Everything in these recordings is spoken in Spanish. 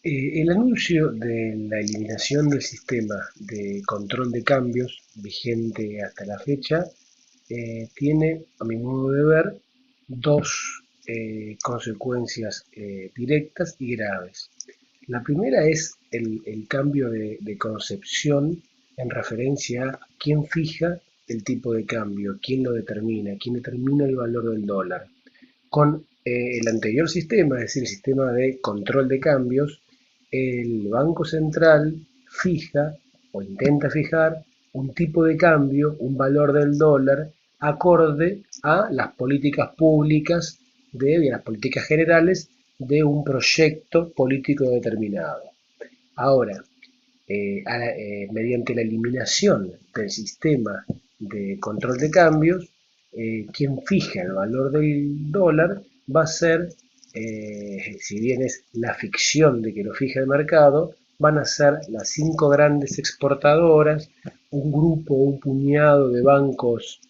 El anuncio de la eliminación del sistema de control de cambios vigente hasta la fecha tiene, a mi modo de ver, dos consecuencias directas y graves. La primera es el cambio de concepción en referencia a quién fija el tipo de cambio, quién determina el valor del dólar. Con el anterior sistema, es decir, el sistema de control de cambios, el Banco Central fija o intenta fijar un tipo de cambio, un valor del dólar, acorde a las políticas públicas y a las políticas generales de un proyecto político determinado. Ahora, mediante la eliminación del sistema de control de cambios, quien fija el valor del dólar va a ser, si bien es la ficción de que lo fija el mercado, van a ser las cinco grandes exportadoras, un grupo, un puñado de bancos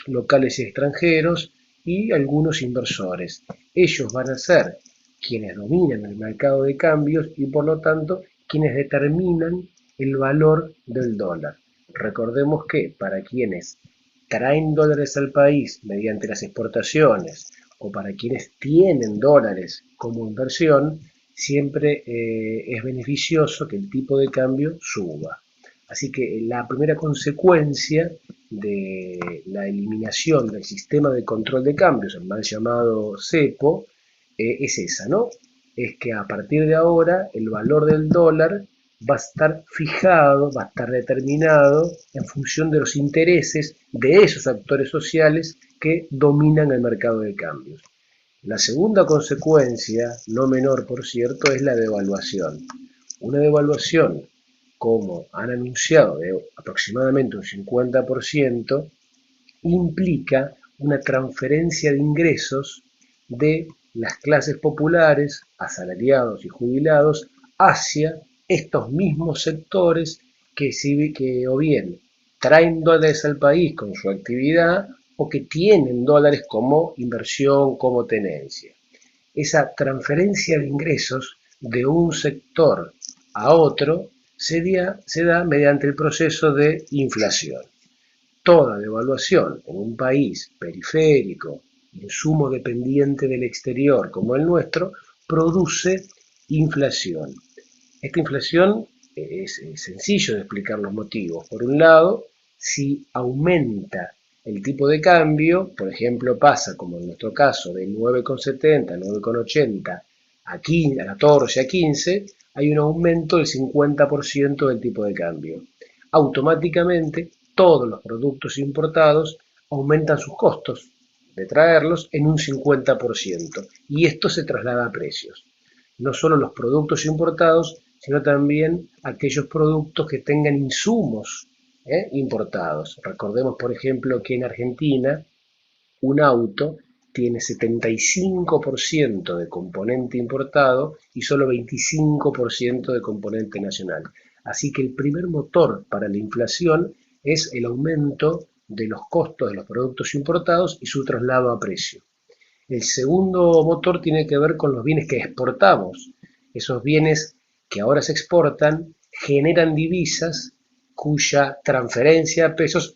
locales y extranjeros y algunos inversores. Ellos van a ser quienes dominan el mercado de cambios y por lo tanto quienes determinan el valor del dólar. Recordemos que para quienes traen dólares al país mediante las exportaciones o para quienes tienen dólares como inversión, siempre es beneficioso que el tipo de cambio suba. Así que la primera consecuencia de la eliminación del sistema de control de cambios, el mal llamado CEPO, es esa, ¿no? Es que a partir de ahora el valor del dólar va a estar fijado, va a estar determinado en función de los intereses de esos actores sociales que dominan el mercado de cambios. La segunda consecuencia, no menor por cierto, es la devaluación. Una devaluación, como han anunciado, de aproximadamente un 50%, implica una transferencia de ingresos de las clases populares, asalariados y jubilados, hacia estos mismos sectores que o bien traen dólares al país con su actividad o que tienen dólares como inversión, como tenencia. Esa transferencia de ingresos de un sector a otro se da mediante el proceso de inflación. Toda devaluación en un país periférico, insumo dependiente del exterior como el nuestro, produce inflación. Esta inflación es sencillo de explicar los motivos. Por un lado, si aumenta el tipo de cambio, por ejemplo, pasa como en nuestro caso de 9,70, 9,80 a 15, a 14, a 15, hay un aumento del 50% del tipo de cambio. Automáticamente todos los productos importados aumentan sus costos de traerlos en un 50% y esto se traslada a precios. No solo los productos importados, sino también aquellos productos que tengan insumos importados. Recordemos, por ejemplo, que en Argentina un auto tiene 75% de componente importado y solo 25% de componente nacional. Así que el primer motor para la inflación es el aumento de los costos de los productos importados y su traslado a precio. El segundo motor tiene que ver con los bienes que exportamos. Esos bienes que ahora se exportan generan divisas cuya transferencia a pesos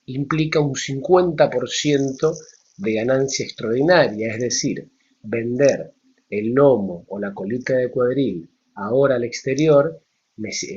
implica un 50% de ganancia extraordinaria, es decir, vender el lomo o la colita de cuadril ahora al exterior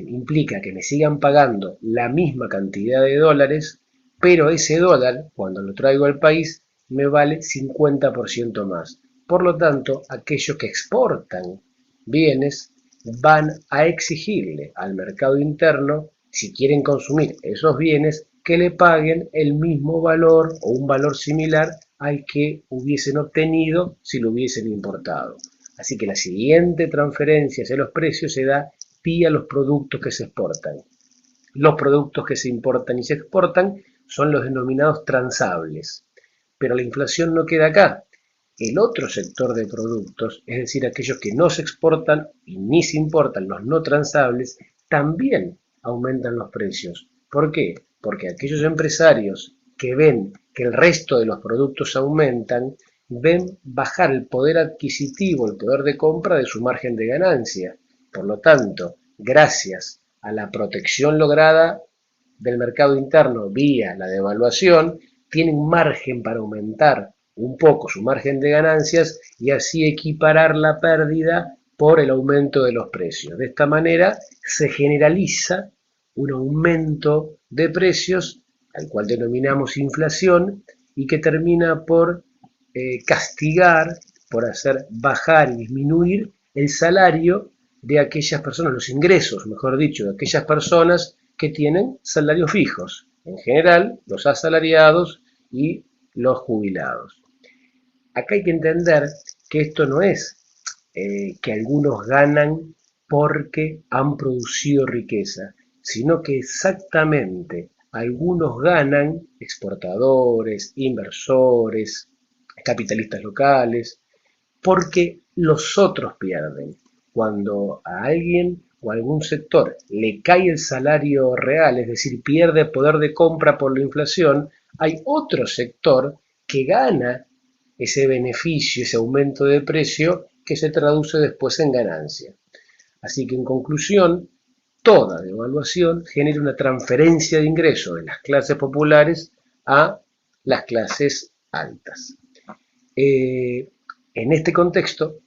implica que me sigan pagando la misma cantidad de dólares, pero ese dólar, cuando lo traigo al país, me vale 50% más. Por lo tanto, aquellos que exportan bienes van a exigirle al mercado interno, si quieren consumir esos bienes, que le paguen el mismo valor o un valor similar al que hubiesen obtenido si lo hubiesen importado. Así que la siguiente transferencia hacia los precios se da vía los productos que se exportan. Los productos que se importan y se exportan son los denominados transables. Pero la inflación no queda acá. El otro sector de productos, es decir, aquellos que no se exportan y ni se importan, los no transables, también aumentan los precios. ¿Por qué? Porque aquellos empresarios que ven que el resto de los productos aumentan, ven bajar el poder adquisitivo, el poder de compra de su margen de ganancia. Por lo tanto, gracias a la protección lograda del mercado interno vía la devaluación, tienen margen para aumentar un poco su margen de ganancias y así equiparar la pérdida por el aumento de los precios. De esta manera se generaliza un aumento de precios, al cual denominamos inflación, y que termina por castigar, por hacer bajar y disminuir el salario de aquellas personas, los ingresos, mejor dicho, de aquellas personas que tienen salarios fijos, en general los asalariados y los jubilados. Acá hay que entender que esto no es que algunos ganan porque han producido riqueza, sino que exactamente algunos ganan, exportadores, inversores, capitalistas locales, porque los otros pierden. Cuando a alguien o a algún sector le cae el salario real, es decir, pierde poder de compra por la inflación, hay otro sector que gana ese beneficio, ese aumento de precio que se traduce después en ganancia. Así que en conclusión, toda devaluación genera una transferencia de ingresos de las clases populares a las clases altas. En este contexto,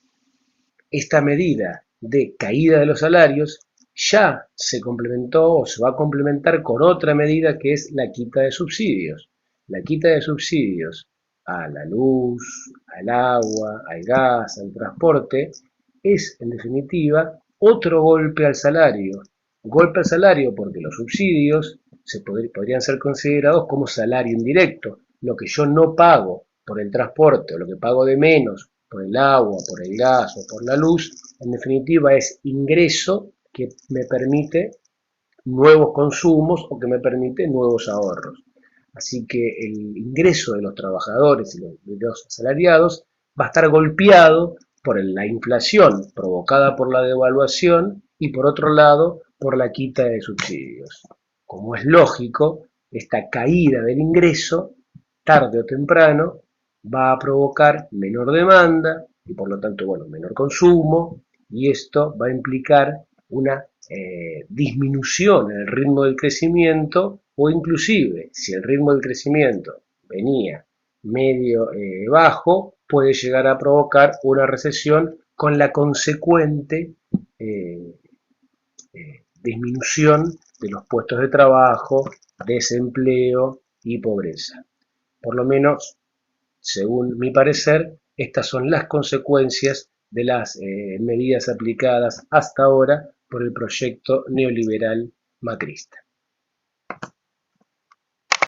esta medida de caída de los salarios ya se complementó o se va a complementar con otra medida que es la quita de subsidios. La quita de subsidios a la luz, al agua, al gas, al transporte, es en definitiva otro golpe al salario. Golpe al salario porque los subsidios podrían ser considerados como salario indirecto. Lo que yo no pago por el transporte o lo que pago de menos por el agua, por el gas o por la luz, en definitiva es ingreso que me permite nuevos consumos o que me permite nuevos ahorros. Así que el ingreso de los trabajadores y de los asalariados va a estar golpeado por la inflación provocada por la devaluación y por otro lado por la quita de subsidios. Como es lógico, esta caída del ingreso, tarde o temprano, va a provocar menor demanda y por lo tanto, bueno, menor consumo, y esto va a implicar una disminución en el ritmo del crecimiento o inclusive si el ritmo del crecimiento venía medio bajo, puede llegar a provocar una recesión con la consecuente disminución de los puestos de trabajo, desempleo y pobreza. Por lo menos, según mi parecer, estas son las consecuencias de las medidas aplicadas hasta ahora por el proyecto neoliberal macrista.